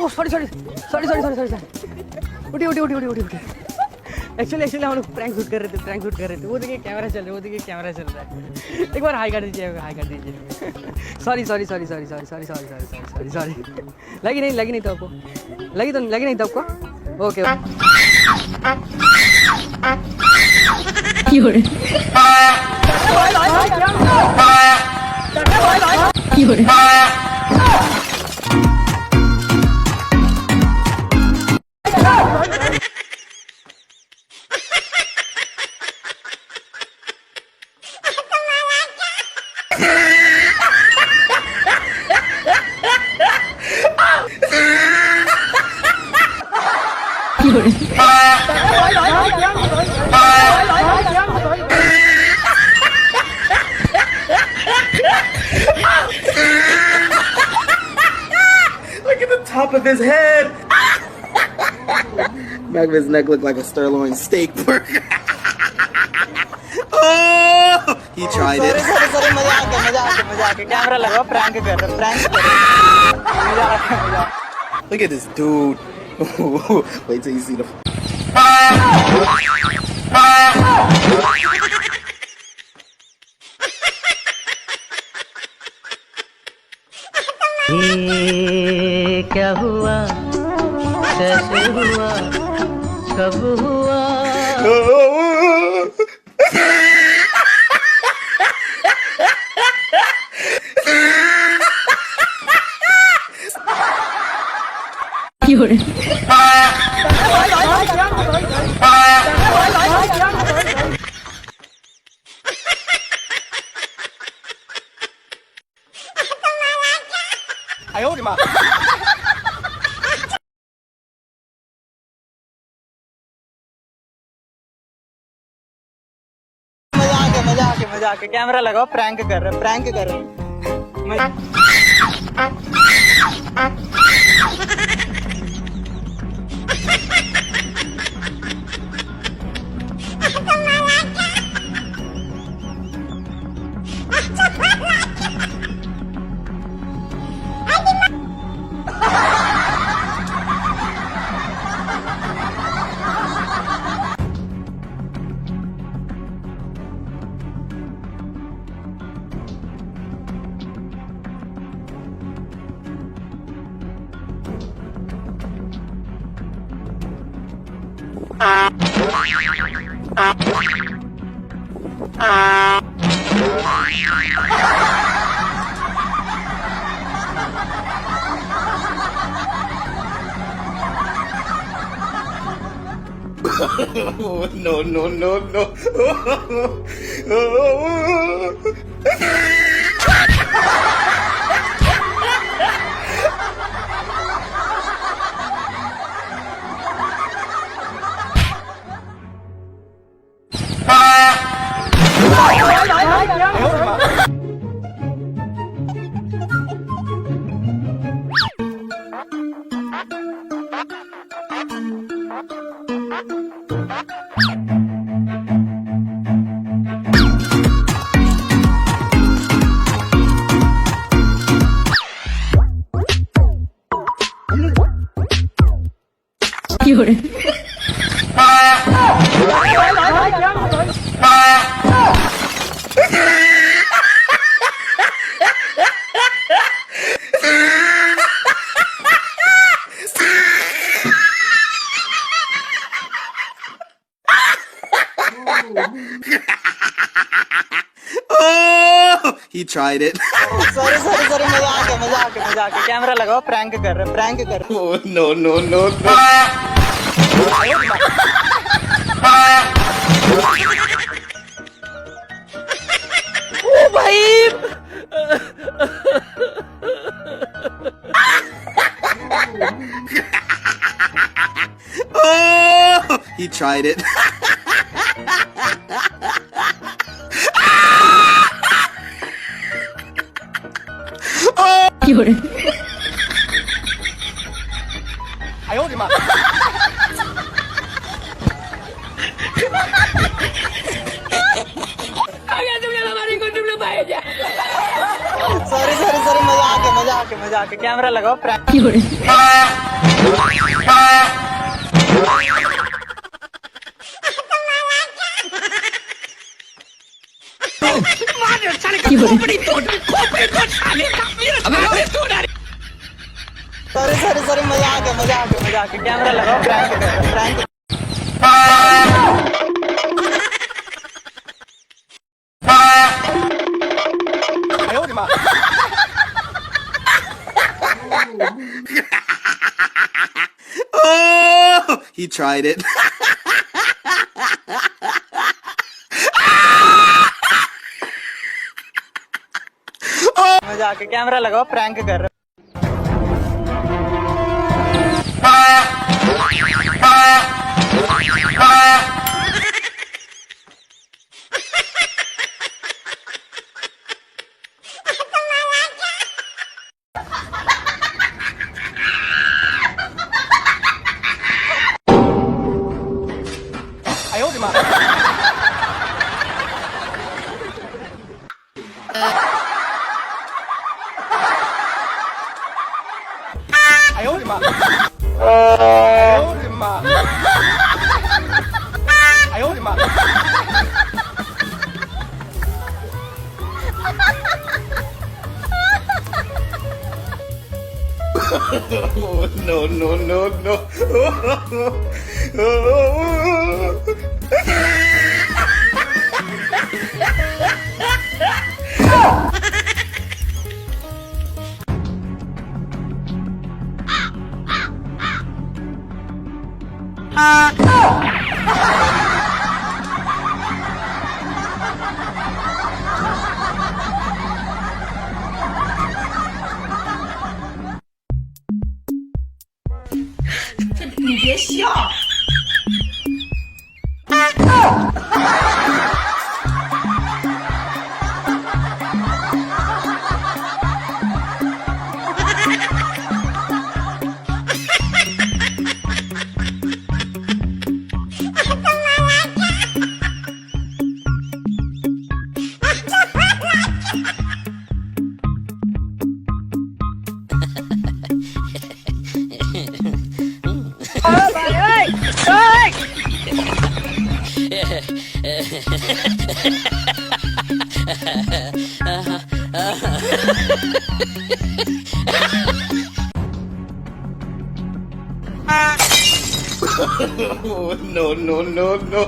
Oh, sorry. उठी। Actually हम लोग प्रैंक शूट कर रहे थे वो देखिए कैमरा चल रहा है एक बार हाई कर दीजिए सॉरी लगी नहीं तो आपको okay Look at the top of his head. Back of his neck looked like a sirloin steak burger. Oh, he tried it. sorry मजाक कैमरा लगाओ प्रैंक कर रहे Look at this dude. Wait till you see the. क्या हुआ कैसे हुआ कब हुआ I owed him up. मजाक कैमरा लगाओ प्रैंक कर रहे Oh, no. Oh, he tried it. sorry मजाक कैमरा लगाओ प्रैंक कर रहे Oh, no. ओ भाई Oh, he tried it. I owed him up. Había subido a la marico, no lo vaya. Sorry sorry sorry, मजा आके camera लगाओ prank. Sorry sorry sorry, मजा आके कैमरा लगाओ prank. Oh, he tried it. मजा आके camera लगाओ prank कर रहे। Oh, no, no, no, no. Oh, no, no, no, no.